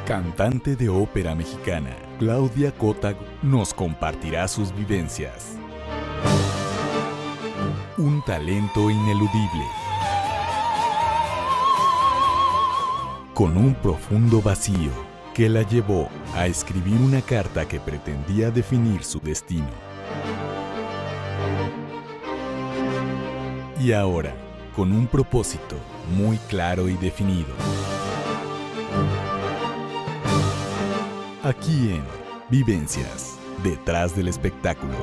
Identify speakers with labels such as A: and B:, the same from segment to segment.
A: Cantante de ópera mexicana, Claudia Cota nos compartirá sus vivencias. Un talento ineludible, con un profundo vacío que la llevó a escribir una carta que pretendía definir su destino. Y ahora, con un propósito muy claro y definido. Aquí en Vivencias, detrás del espectáculo.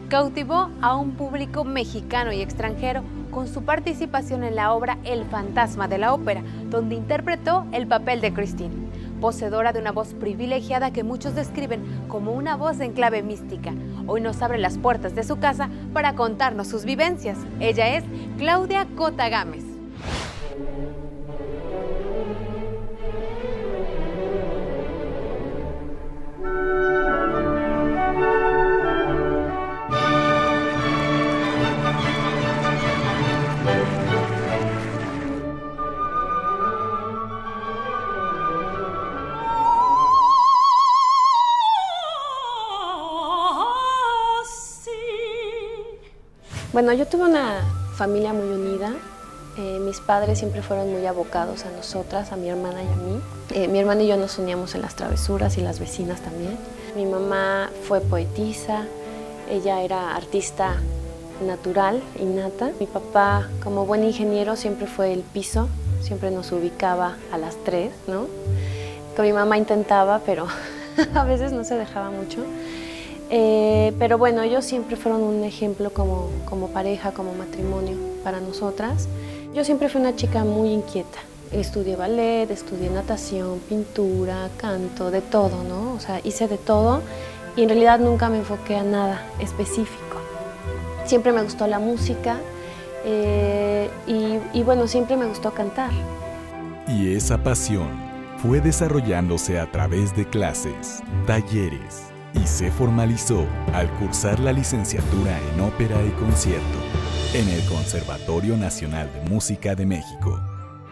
B: Cautivó a un público mexicano y extranjero con su participación en la obra El fantasma de la ópera, donde interpretó el papel de Christine, poseedora de una voz privilegiada que muchos describen como una voz en clave mística. Hoy nos abre las puertas de su casa para contarnos sus vivencias. Ella es Claudia Cota Gámez.
C: Bueno, yo tuve una familia muy unida. Mis padres siempre fueron muy abocados a nosotras, a mi hermana y a mí. Mi hermana y yo nos uníamos en las travesuras y las vecinas también. Mi mamá fue poetisa, ella era artista natural, innata. Mi papá, como buen ingeniero, siempre fue el piso, siempre nos ubicaba a las 3, ¿no? Con mi mamá intentaba, pero a veces no se dejaba mucho. Pero bueno, ellos siempre fueron un ejemplo como pareja, como matrimonio para nosotras. Yo siempre fui una chica muy inquieta. Estudié ballet, estudié natación, pintura, canto, de todo, ¿no? O sea, hice de todo y en realidad nunca me enfoqué a nada específico. Siempre me gustó la música y bueno, siempre me gustó cantar.
A: Y esa pasión fue desarrollándose a través de clases, talleres, y se formalizó al cursar la licenciatura en ópera y concierto en el Conservatorio Nacional de Música de México,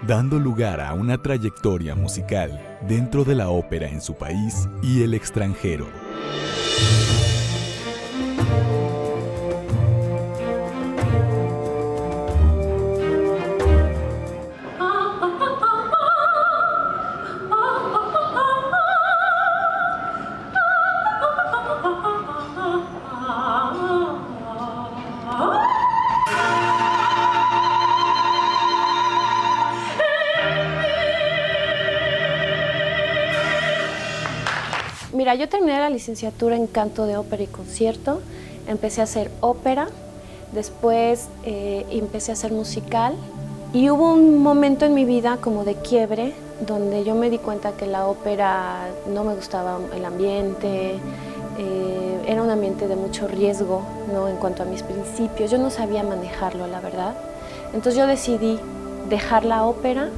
A: dando lugar a una trayectoria musical dentro de la ópera en su país y el extranjero.
C: Mira, yo terminé la licenciatura en canto de ópera y concierto, empecé a hacer ópera, después empecé a hacer musical y hubo un momento en mi vida como de quiebre donde yo me di cuenta que la ópera no me gustaba el ambiente, era un ambiente de mucho riesgo, ¿no? En cuanto a mis principios, yo no sabía manejarlo, la verdad. Entonces yo decidí dejar la ópera,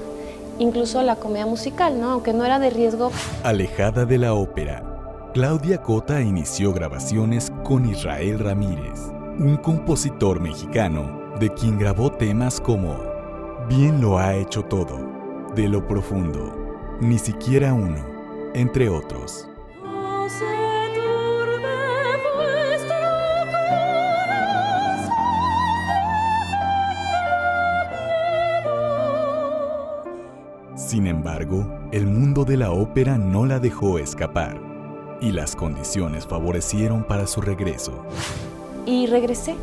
C: incluso la comedia musical, ¿no? Aunque no era de riesgo.
A: Alejada de la ópera, Claudia Cota inició grabaciones con Israel Ramírez, un compositor mexicano de quien grabó temas como Bien lo ha hecho todo, De lo profundo, Ni siquiera uno, entre otros. Sin embargo, el mundo de la ópera no la dejó escapar y las condiciones favorecieron para su regreso.
C: Y regresé.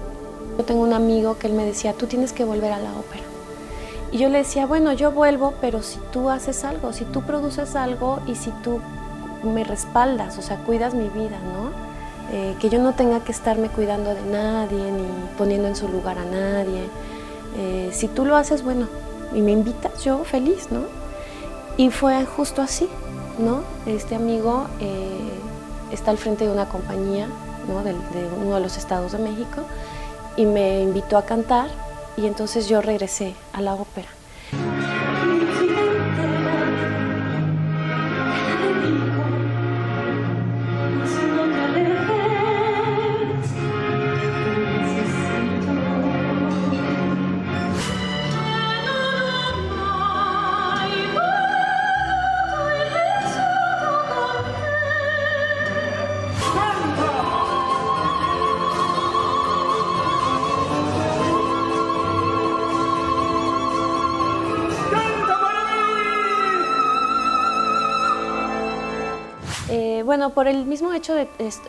C: Yo tengo un amigo que él me decía, tú tienes que volver a la ópera. Y yo le decía, bueno, yo vuelvo, pero si tú haces algo, si tú produces algo y si tú me respaldas, o sea, cuidas mi vida, ¿no? Que yo no tenga que estarme cuidando de nadie ni poniendo en su lugar a nadie. Si tú lo haces, bueno, y me invitas, yo feliz, ¿no? Y fue justo así, ¿no? Este amigo está al frente de una compañía, ¿no? de uno de los estados de México y me invitó a cantar y entonces yo regresé a la ópera. Bueno, por el mismo hecho de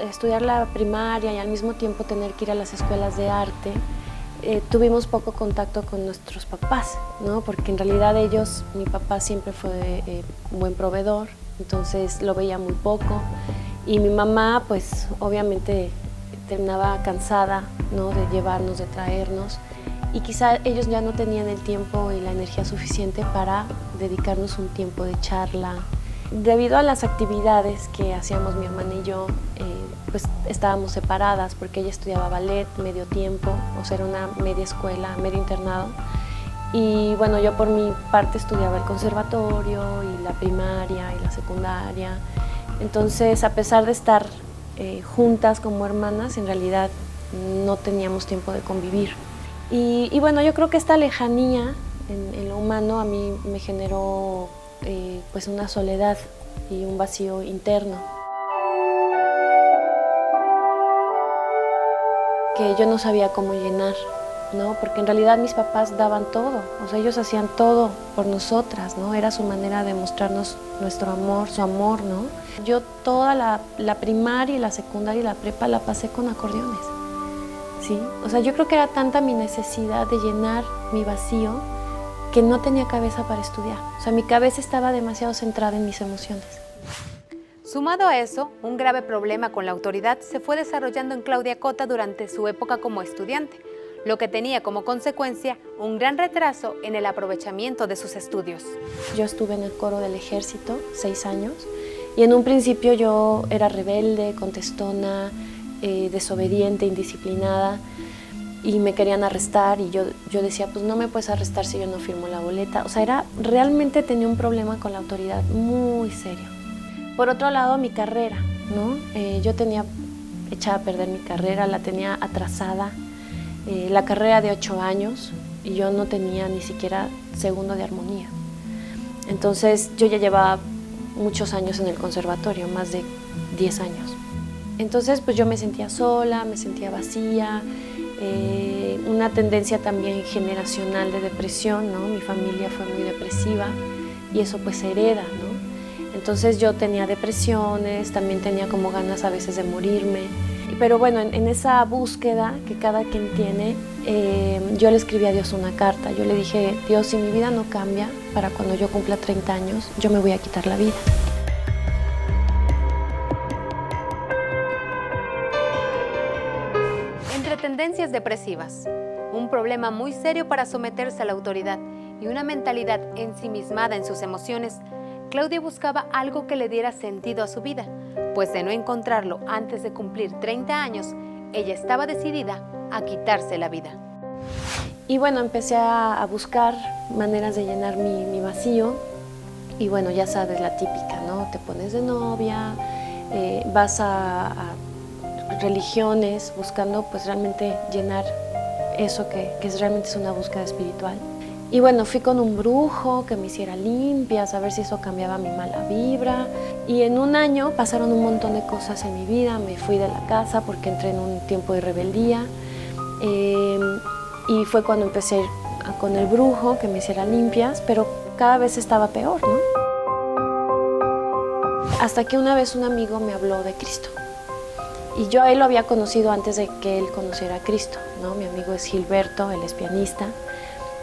C: estudiar la primaria y al mismo tiempo tener que ir a las escuelas de arte, tuvimos poco contacto con nuestros papás, ¿no? Porque en realidad mi papá siempre fue un buen proveedor, entonces lo veía muy poco. Y mi mamá, pues obviamente terminaba cansada, ¿no? De llevarnos, de traernos. Y quizá ellos ya no tenían el tiempo y la energía suficiente para dedicarnos un tiempo de charla. Debido a las actividades que hacíamos mi hermana y yo, pues estábamos separadas porque ella estudiaba ballet medio tiempo, o sea, era una media escuela, medio internado. Y bueno, yo por mi parte estudiaba el conservatorio y la primaria y la secundaria. Entonces, a pesar de estar juntas como hermanas, en realidad no teníamos tiempo de convivir. Y bueno, yo creo que esta lejanía en lo humano a mí me generó pues una soledad y un vacío interno que yo no sabía cómo llenar, ¿no? Porque en realidad mis papás daban todo, o sea, ellos hacían todo por nosotras, ¿no? Era su manera de mostrarnos nuestro amor, su amor, ¿no? Yo toda la primaria y la secundaria y la prepa la pasé con acordeones, ¿sí? O sea, yo creo que era tanta mi necesidad de llenar mi vacío que no tenía cabeza para estudiar. O sea, mi cabeza estaba demasiado centrada en mis emociones.
B: Sumado a eso, un grave problema con la autoridad se fue desarrollando en Claudia Cota durante su época como estudiante, lo que tenía como consecuencia un gran retraso en el aprovechamiento de sus estudios.
C: Yo estuve en el coro del ejército 6 años y en un principio yo era rebelde, contestona, desobediente, indisciplinada, y me querían arrestar y yo decía, pues no me puedes arrestar si yo no firmo la boleta. O sea, realmente tenía un problema con la autoridad muy serio. Por otro lado, mi carrera, ¿no? Yo tenía echada a perder mi carrera, la tenía atrasada, la carrera de 8 años y yo no tenía ni siquiera segundo de armonía. Entonces yo ya llevaba muchos años en el conservatorio, más de 10 años. Entonces pues yo me sentía sola, me sentía vacía, una tendencia también generacional de depresión, ¿no? Mi familia fue muy depresiva y eso pues se hereda, ¿no? Entonces yo tenía depresiones, también tenía como ganas a veces de morirme. Pero bueno, en esa búsqueda que cada quien tiene, yo le escribí a Dios una carta. Yo le dije, Dios, si mi vida no cambia, para cuando yo cumpla 30 años, yo me voy a quitar la vida.
B: Entre tendencias depresivas, un problema muy serio para someterse a la autoridad y una mentalidad ensimismada en sus emociones, Claudia buscaba algo que le diera sentido a su vida, pues de no encontrarlo antes de cumplir 30 años, ella estaba decidida a quitarse la vida.
C: Y bueno, empecé a buscar maneras de llenar mi vacío y bueno, ya sabes, la típica, ¿no? Te pones de novia, vas a religiones buscando pues realmente llenar eso que realmente es una búsqueda espiritual. Y bueno, fui con un brujo que me hiciera limpias, a ver si eso cambiaba mi mala vibra. Y en un año pasaron un montón de cosas en mi vida. Me fui de la casa porque entré en un tiempo de rebeldía. Y fue cuando empecé con el brujo que me hiciera limpias, pero cada vez estaba peor, ¿no? Hasta que una vez un amigo me habló de Cristo. Y yo a él lo había conocido antes de que él conociera a Cristo, ¿no? Mi amigo es Gilberto, él es pianista.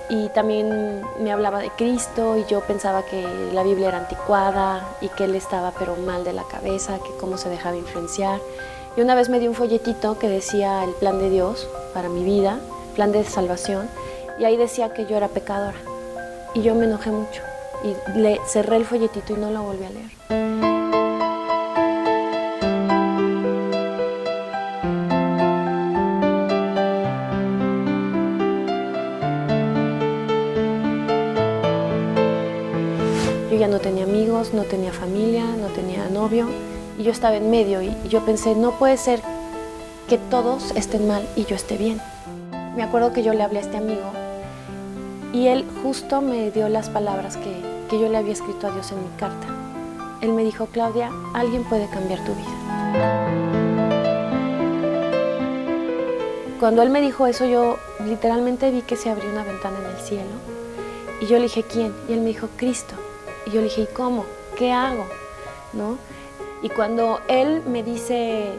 C: Y también me hablaba de Cristo y yo pensaba que la Biblia era anticuada y que él estaba pero mal de la cabeza, que cómo se dejaba influenciar. Y una vez me dio un folletito que decía el plan de Dios para mi vida, plan de salvación, y ahí decía que yo era pecadora. Y yo me enojé mucho y le cerré el folletito y no lo volví a leer. no tenía amigos, no tenía familia, no tenía novio, y yo estaba en medio, y yo pensé, no puede ser que todos estén mal y yo esté bien. Me acuerdo que yo le hablé a este amigo, y él justo me dio las palabras que yo le había escrito a Dios en mi carta. Él me dijo, Claudia, alguien puede cambiar tu vida. Cuando él me dijo eso, yo literalmente vi que se abrió una ventana en el cielo. Y yo le dije, ¿quién? Y él me dijo, Cristo. Y yo le dije, ¿y cómo? ¿Qué hago? ¿No? Y cuando él me dice,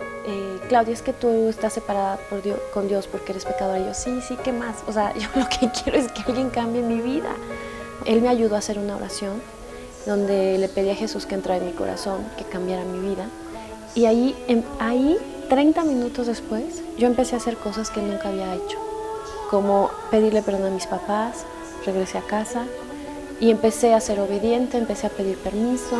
C: Claudia, es que tú estás separada con Dios porque eres pecadora. Y yo, sí, ¿qué más? O sea, yo lo que quiero es que alguien cambie mi vida. Él me ayudó a hacer una oración donde le pedí a Jesús que entrara en mi corazón, que cambiara mi vida. Y ahí 30 minutos después, yo empecé a hacer cosas que nunca había hecho, como pedirle perdón a mis papás, regresé a casa y empecé a ser obediente, empecé a pedir permiso.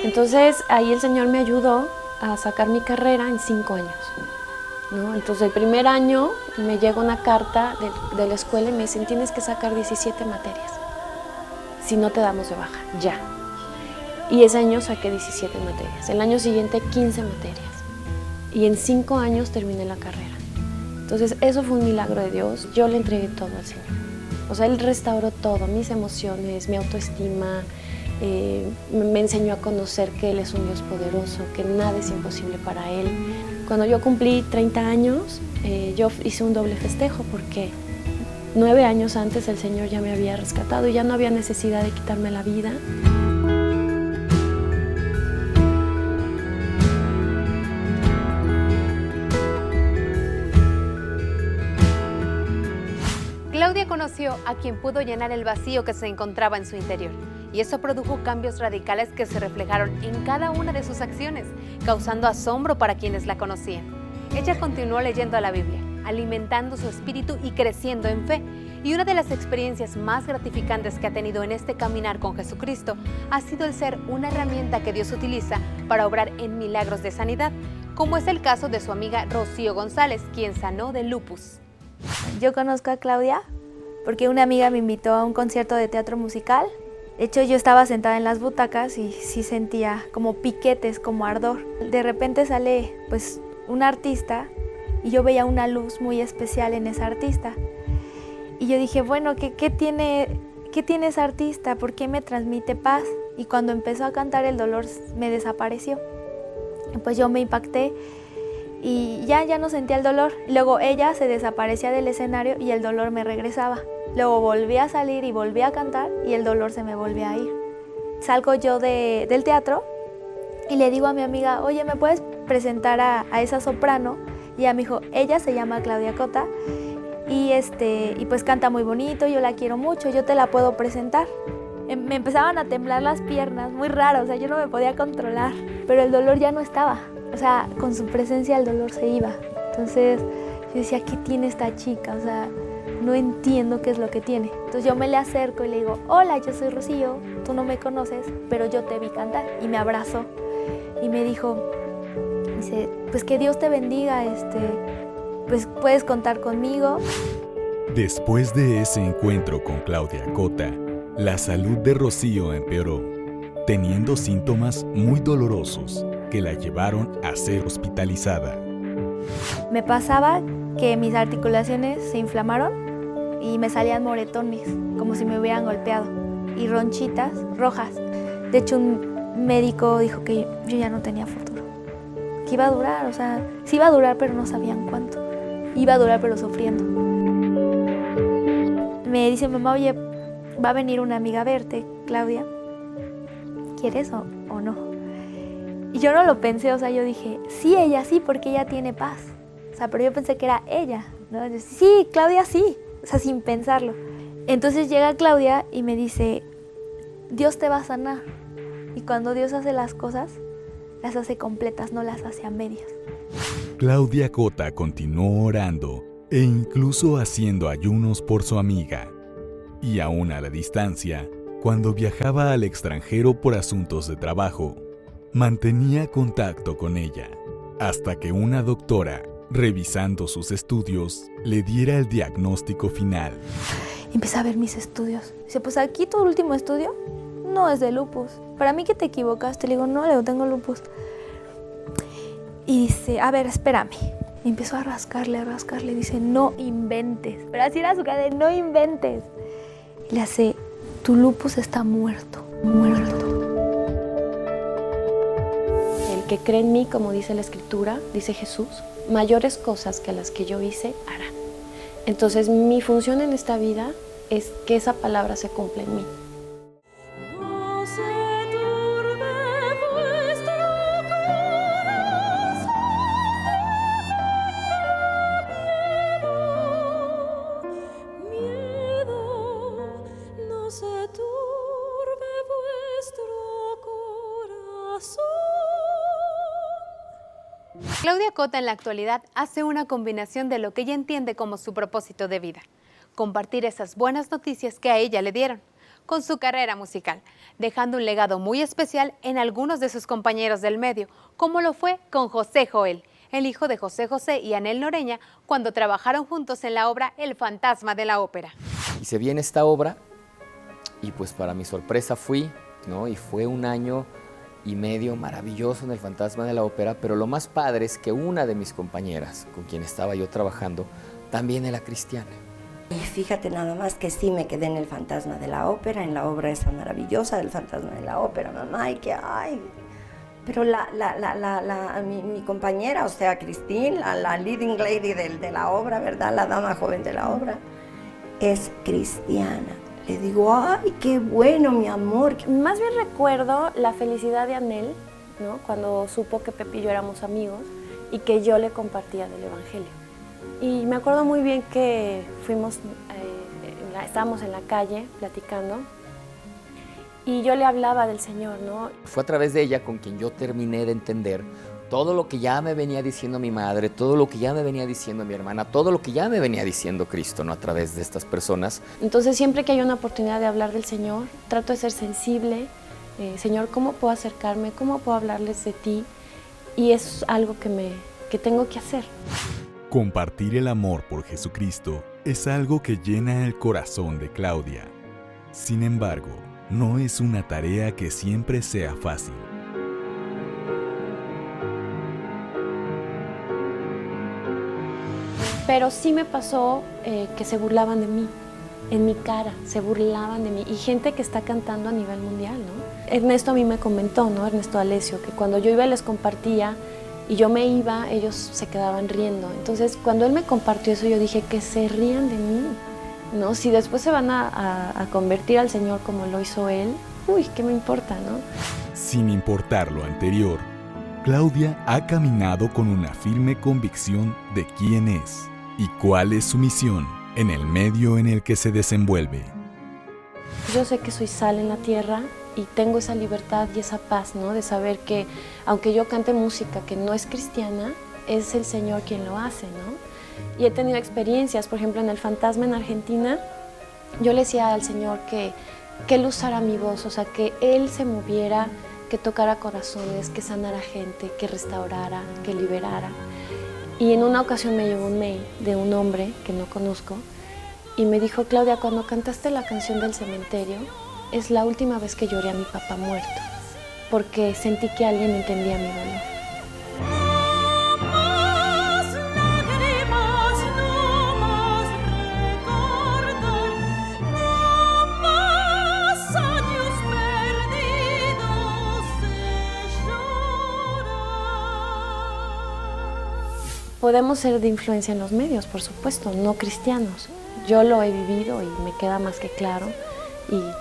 C: Entonces ahí el Señor me ayudó a sacar mi carrera en 5 años, ¿no? Entonces el primer año me llega una carta de la escuela y me dicen, tienes que sacar 17 materias, si no te damos de baja, ya. Y ese año saqué 17 materias, el año siguiente 15 materias, y en 5 años terminé la carrera. Entonces eso fue un milagro de Dios, yo le entregué todo al Señor. O sea, Él restauró todo, mis emociones, mi autoestima, me enseñó a conocer que Él es un Dios poderoso, que nada es imposible para Él. Cuando yo cumplí 30 años, yo hice un doble festejo porque 9 años antes el Señor ya me había rescatado y ya no había necesidad de quitarme la vida.
B: Claudia conoció a quien pudo llenar el vacío que se encontraba en su interior, y eso produjo cambios radicales que se reflejaron en cada una de sus acciones, causando asombro para quienes la conocían. Ella continuó leyendo la Biblia, alimentando su espíritu y creciendo en fe, y una de las experiencias más gratificantes que ha tenido en este caminar con Jesucristo ha sido el ser una herramienta que Dios utiliza para obrar en milagros de sanidad, como es el caso de su amiga Rocío González, quien sanó de lupus.
D: Yo conozco a Claudia porque una amiga me invitó a un concierto de teatro musical. De hecho, yo estaba sentada en las butacas y sí sentía como piquetes, como ardor. De repente sale pues un artista y yo veía una luz muy especial en esa artista. Y yo dije, bueno, ¿qué tiene esa artista? ¿Por qué me transmite paz? Y cuando empezó a cantar el dolor me desapareció. Y pues yo me impacté y ya no sentía el dolor. Luego ella se desaparecía del escenario y el dolor me regresaba. Luego volví a salir y volví a cantar y el dolor se me volvía a ir. Salgo yo del teatro y le digo a mi amiga, oye, ¿me puedes presentar a esa soprano? Y ella me dijo, ella se llama Claudia Cota y pues canta muy bonito, yo la quiero mucho, yo te la puedo presentar. Me empezaban a temblar las piernas, muy raro, o sea, yo no me podía controlar, pero el dolor ya no estaba. O sea, con su presencia el dolor se iba. Entonces yo decía, ¿qué tiene esta chica? O sea, no entiendo qué es lo que tiene. Entonces yo me le acerco y le digo, hola, yo soy Rocío, tú no me conoces, pero yo te vi cantar. Y me abrazó y me dice, pues que Dios te bendiga, pues puedes contar conmigo.
A: Después de ese encuentro con Claudia Cota, la salud de Rocío empeoró, teniendo síntomas muy dolorosos que la llevaron a ser hospitalizada.
D: Me pasaba que mis articulaciones se inflamaron y me salían moretones, como si me hubieran golpeado, y ronchitas rojas. De hecho, un médico dijo que yo ya no tenía futuro, que iba a durar, o sea, sí iba a durar, pero no sabían cuánto. Iba a durar, pero sufriendo. Me dice mamá, oye, va a venir una amiga a verte, Claudia, ¿quieres o no? Y yo no lo pensé, o sea, yo dije, sí, ella sí, porque ella tiene paz. O sea, pero yo pensé que era ella, ¿no? Yo, sí, Claudia sí, o sea, sin pensarlo. Entonces llega Claudia y me dice, Dios te va a sanar. Y cuando Dios hace las cosas, las hace completas, no las hace a medias.
A: Claudia Cota continuó orando e incluso haciendo ayunos por su amiga, Y aún a la distancia, cuando viajaba al extranjero por asuntos de trabajo, mantenía contacto con ella, hasta que una doctora, revisando sus estudios, le diera el diagnóstico final.
D: Empecé a ver mis estudios. Dice, pues aquí tu último estudio no es de lupus. Para mí que te equivocaste. Le digo, no, Leo, tengo lupus. Y dice, a ver, espérame. Y empezó a rascarle. Dice, no inventes. Pero así era su cara de, no inventes. Y le hace, tu lupus está muerto.
C: El que cree en mí, como dice la Escritura, dice Jesús, mayores cosas que las que yo hice hará. Entonces, mi función en esta vida es que esa palabra se cumpla en mí.
E: No se turbe vuestro corazón, miedo, no se turbe vuestro corazón.
B: Claudia Cota en la actualidad hace una combinación de lo que ella entiende como su propósito de vida: compartir esas buenas noticias que a ella le dieron, con su carrera musical, dejando un legado muy especial en algunos de sus compañeros del medio, como lo fue con José Joel, el hijo de José José y Anel Noreña, cuando trabajaron juntos en la obra El Fantasma de la Ópera.
F: Hice bien esta obra y pues para mi sorpresa fui, ¿no? Y fue un año y medio maravilloso en El Fantasma de la Ópera, pero lo más padre es que una de mis compañeras, con quien estaba yo trabajando, también era cristiana.
G: Y fíjate nada más que sí me quedé en El Fantasma de la Ópera, en la obra esa maravillosa del Fantasma de la Ópera, mamá, y que ay. Pero mi compañera, o sea, Christine, la leading lady de la obra, ¿verdad? La dama joven de la obra, es cristiana. Le digo, ay, qué bueno, mi amor.
C: Más bien recuerdo la felicidad de Anel, ¿no? Cuando supo que Pepe y yo éramos amigos y que yo le compartía del Evangelio. Y me acuerdo muy bien que estábamos en la calle platicando y yo le hablaba del Señor, ¿no?
F: Fue a través de ella con quien yo terminé de entender todo lo que ya me venía diciendo mi madre, todo lo que ya me venía diciendo mi hermana, todo lo que ya me venía diciendo Cristo, ¿no? A través de estas personas.
C: Entonces, siempre que hay una oportunidad de hablar del Señor, trato de ser sensible. Señor, ¿cómo puedo acercarme? ¿Cómo puedo hablarles de ti? Y es algo que tengo que hacer.
A: Compartir el amor por Jesucristo es algo que llena el corazón de Claudia. Sin embargo, no es una tarea que siempre sea fácil.
C: Pero sí me pasó que se burlaban de mí, en mi cara, se burlaban de mí. Y gente que está cantando a nivel mundial, ¿no? Ernesto a mí me comentó, ¿no? Ernesto Alessio, que cuando yo iba y les compartía y yo me iba, ellos se quedaban riendo. Entonces, cuando él me compartió eso, yo dije, que se rían de mí, ¿no? Si después se van a convertir al Señor como lo hizo él, uy, ¿qué me importa, no?
A: Sin importar lo anterior, Claudia ha caminado con una firme convicción de quién es y cuál es su misión en el medio en el que se desenvuelve.
C: Yo sé que soy sal en la tierra y tengo esa libertad y esa paz, ¿no? De saber que, aunque yo cante música que no es cristiana, es el Señor quien lo hace, ¿no? Y he tenido experiencias, por ejemplo, en El Fantasma en Argentina, yo le decía al Señor que Él usara mi voz, o sea, que Él se moviera, que tocara corazones, que sanara gente, que restaurara, que liberara. Y en una ocasión me llegó un mail de un hombre que no conozco y me dijo, Claudia, cuando cantaste la canción del cementerio, es la última vez que lloré a mi papá muerto, porque sentí que alguien entendía mi dolor. Podemos ser de influencia en los medios, por supuesto, no cristianos. Yo lo he vivido y me queda más que claro,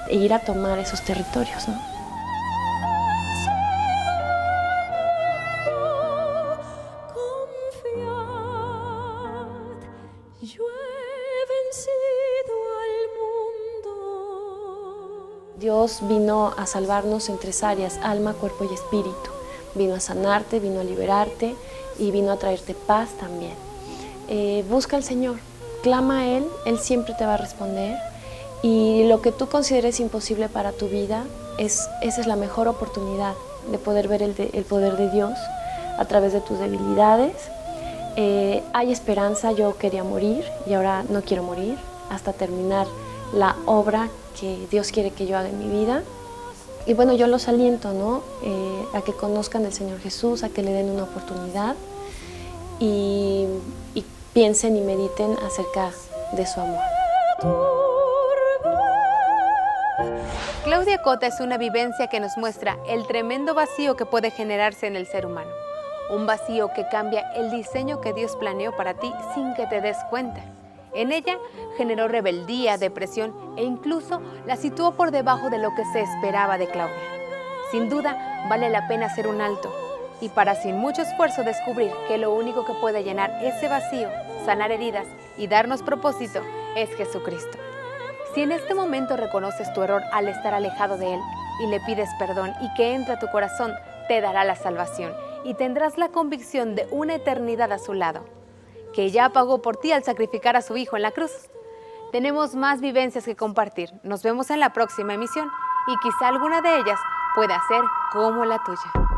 C: e ir a tomar esos territorios, ¿no? Dios vino a salvarnos en 3 áreas, alma, cuerpo y espíritu. Vino a sanarte, vino a liberarte y vino a traerte paz también. Busca al Señor, clama a Él siempre te va a responder Y lo que tú consideres imposible para tu vida, esa es la mejor oportunidad de poder ver el poder de Dios a través de tus debilidades. Hay esperanza, yo quería morir y ahora no quiero morir hasta terminar la obra que Dios quiere que yo haga en mi vida. Y bueno, yo los aliento, ¿no? A que conozcan al Señor Jesús, a que le den una oportunidad y piensen y mediten acerca de su amor.
B: Claudia Cota es una vivencia que nos muestra el tremendo vacío que puede generarse en el ser humano. Un vacío que cambia el diseño que Dios planeó para ti sin que te des cuenta. En ella generó rebeldía, depresión e incluso la situó por debajo de lo que se esperaba de Claudia. Sin duda, vale la pena hacer un alto y para sin mucho esfuerzo descubrir que lo único que puede llenar ese vacío, sanar heridas y darnos propósito es Jesucristo. Si en este momento reconoces tu error al estar alejado de Él y le pides perdón y que entre a tu corazón, te dará la salvación y tendrás la convicción de una eternidad a su lado, que ya pagó por ti al sacrificar a su Hijo en la cruz. Tenemos más vivencias que compartir. Nos vemos en la próxima emisión y quizá alguna de ellas pueda ser como la tuya.